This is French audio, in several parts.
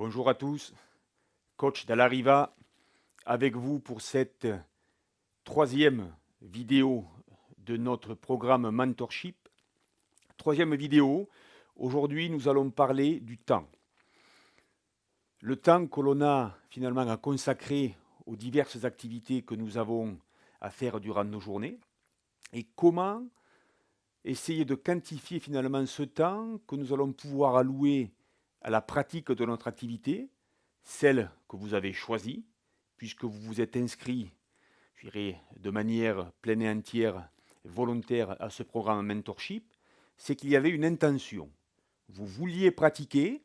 Bonjour à tous, coach Dallariva avec vous pour cette troisième vidéo de notre programme Mentorship. Troisième vidéo, aujourd'hui nous allons parler du temps. Le temps que l'on a finalement à consacrer aux diverses activités que nous avons à faire durant nos journées et comment essayer de quantifier finalement ce temps que nous allons pouvoir allouer à la pratique de notre activité, celle que vous avez choisie, puisque vous vous êtes inscrit, je dirais, de manière pleine et entière, volontaire à ce programme Mentorship, c'est qu'il y avait une intention. Vous vouliez pratiquer.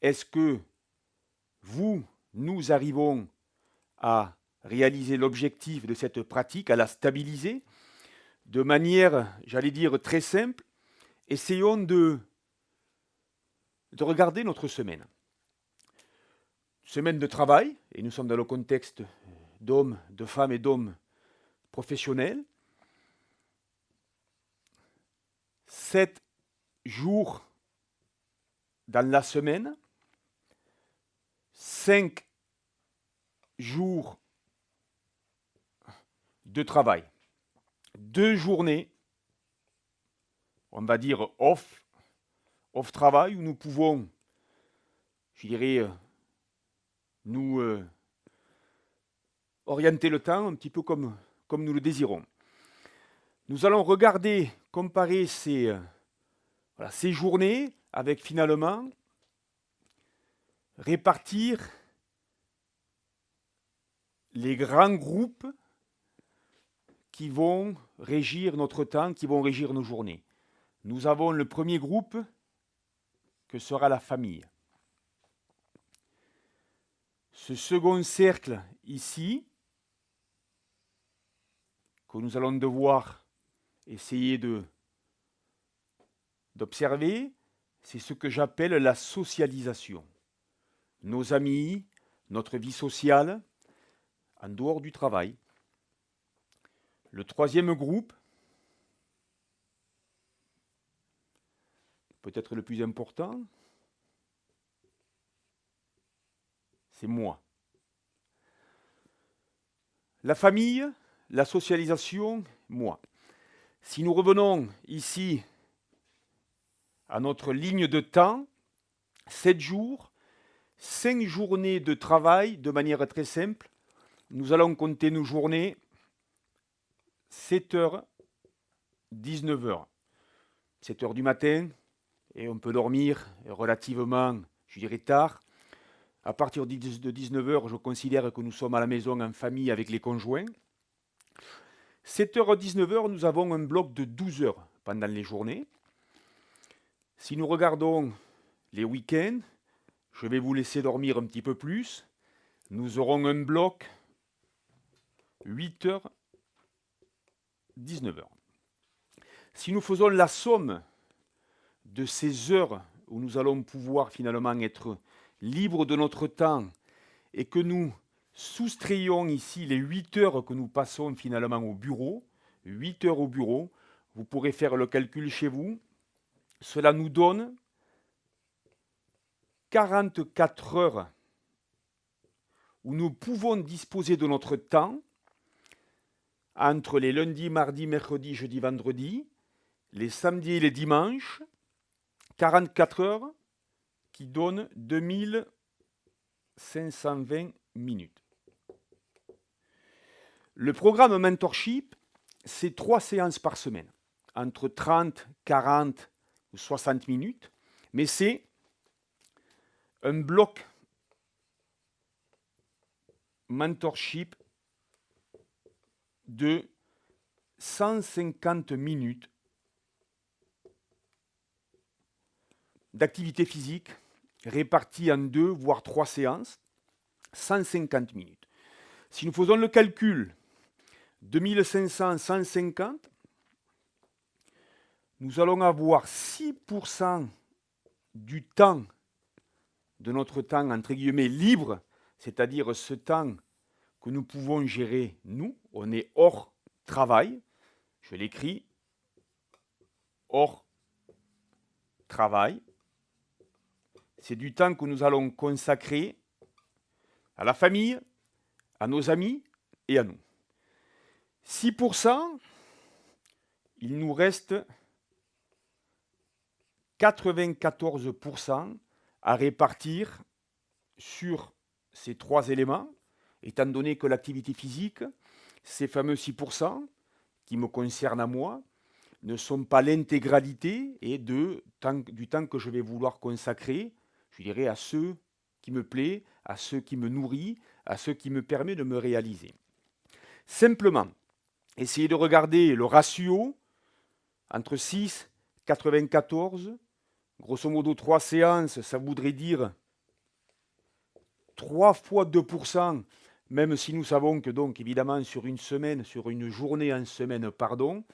Est-ce que nous arrivons à réaliser l'objectif de cette pratique, à la stabiliser de manière, j'allais dire, très simple? Essayons de regarder notre semaine. Semaine de travail, et nous sommes dans le contexte d'hommes, de femmes et d'hommes professionnels. 7 jours dans la semaine, 5 jours de travail, 2 journées, on va dire off travail, où nous pouvons, je dirais, nous orienter le temps un petit peu comme nous le désirons. Nous allons regarder, comparer ces journées avec finalement répartir les grands groupes qui vont régir notre temps, qui vont régir nos journées. Nous avons le premier groupe que sera la famille. Ce second cercle ici, que nous allons devoir essayer d'observer, c'est ce que j'appelle la socialisation. Nos amis, notre vie sociale, en dehors du travail. Le troisième groupe, peut-être le plus important, c'est moi. La famille, la socialisation, moi. Si nous revenons ici à notre ligne de temps, 7 jours, 5 journées de travail de manière très simple. Nous allons compter nos journées 7h, 19h. 7h du matin, et on peut dormir relativement, je dirais, tard. À partir de 19h, je considère que nous sommes à la maison en famille avec les conjoints. 7h, 19h, nous avons un bloc de 12 heures pendant les journées. Si nous regardons les week-ends, je vais vous laisser dormir un petit peu plus. Nous aurons un bloc 8h, 19h. Si nous faisons la somme de ces heures où nous allons pouvoir finalement être libres de notre temps et que nous soustrayons ici les 8 heures que nous passons finalement au bureau, 8 heures au bureau, vous pourrez faire le calcul chez vous, cela nous donne 44 heures où nous pouvons disposer de notre temps entre les lundis, mardis, mercredis, jeudi, vendredi, les samedis et les dimanches, 44 heures qui donnent 2520 minutes. Le programme Mentorship, c'est 3 séances par semaine, entre 30, 40 ou 60 minutes, mais c'est un bloc Mentorship de 150 minutes d'activité physique répartie en 2 voire 3 séances, 150 minutes. Si nous faisons le calcul, 2500, 150, nous allons avoir 6% du temps, de notre temps entre guillemets libre, c'est-à-dire ce temps que nous pouvons gérer nous, on est hors travail, je l'écris, hors travail, c'est du temps que nous allons consacrer à la famille, à nos amis et à nous. 6%, il nous reste 94% à répartir sur ces trois éléments, étant donné que l'activité physique, ces fameux 6% qui me concernent à moi, ne sont pas l'intégralité et du temps que je vais vouloir consacrer, je dirais, à ce qui me plaît, à ce qui me nourrit, à ce qui me permet de me réaliser. Simplement, essayez de regarder le ratio entre 6 et 94. Grosso modo, 3 séances, ça voudrait dire 3 fois 2%, même si nous savons que donc, évidemment, sur une semaine, sur une journée en semaine, 7h,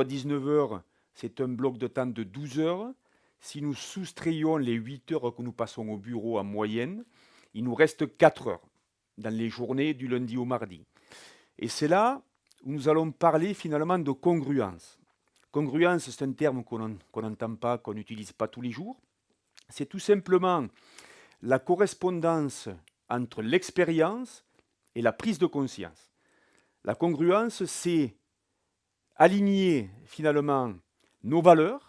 19h, c'est un bloc de temps de 12 heures. Si nous soustrayons les 8 heures que nous passons au bureau en moyenne, il nous reste 4 heures dans les journées du lundi au mardi. Et c'est là où nous allons parler finalement de congruence. Congruence, c'est un terme qu'on n'entend pas, qu'on n'utilise pas tous les jours. C'est tout simplement la correspondance entre l'expérience et la prise de conscience. La congruence, c'est aligner finalement nos valeurs,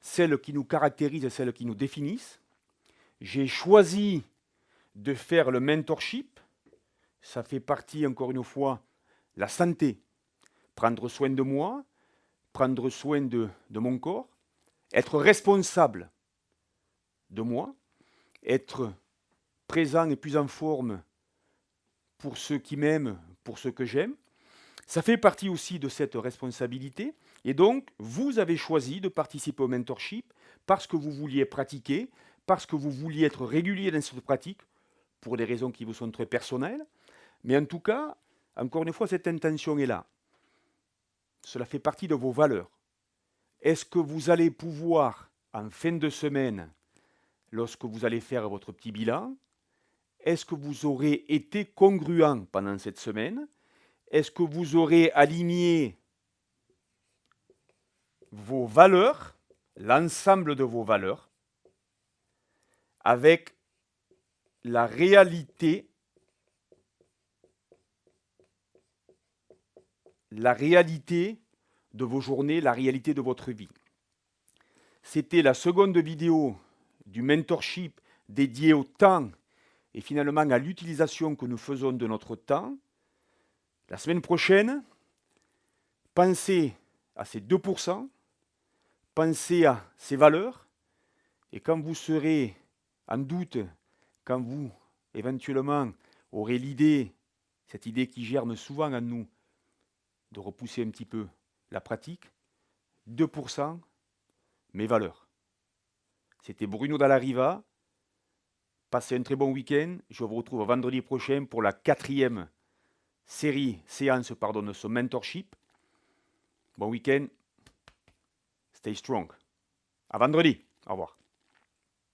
celles qui nous caractérisent et celles qui nous définissent. J'ai choisi de faire le mentorship. Ça fait partie, encore une fois, la santé. Prendre soin de moi, prendre soin de mon corps, être responsable de moi, être présent et plus en forme pour ceux qui m'aiment, pour ceux que j'aime. Ça fait partie aussi de cette responsabilité. Et donc, vous avez choisi de participer au mentorship parce que vous vouliez pratiquer, parce que vous vouliez être régulier dans cette pratique, pour des raisons qui vous sont très personnelles. Mais en tout cas, encore une fois, cette intention est là. Cela fait partie de vos valeurs. Est-ce que vous allez pouvoir, en fin de semaine, lorsque vous allez faire votre petit bilan, est-ce que vous aurez été congruent pendant cette semaine? Est-ce que vous aurez aligné vos valeurs, l'ensemble de vos valeurs, avec la réalité de vos journées, la réalité de votre vie? C'était la seconde vidéo du mentorship dédiée au temps et finalement à l'utilisation que nous faisons de notre temps. La semaine prochaine, pensez à ces 2%, pensez à ces valeurs, et quand vous serez en doute, quand vous, éventuellement, aurez l'idée, cette idée qui germe souvent en nous, de repousser un petit peu la pratique, 2%, mes valeurs. C'était Bruno Dallariva. Passez un très bon week-end. Je vous retrouve vendredi prochain pour la quatrième séance de ce mentorship. Bon week-end. Stay strong. À vendredi. Au revoir.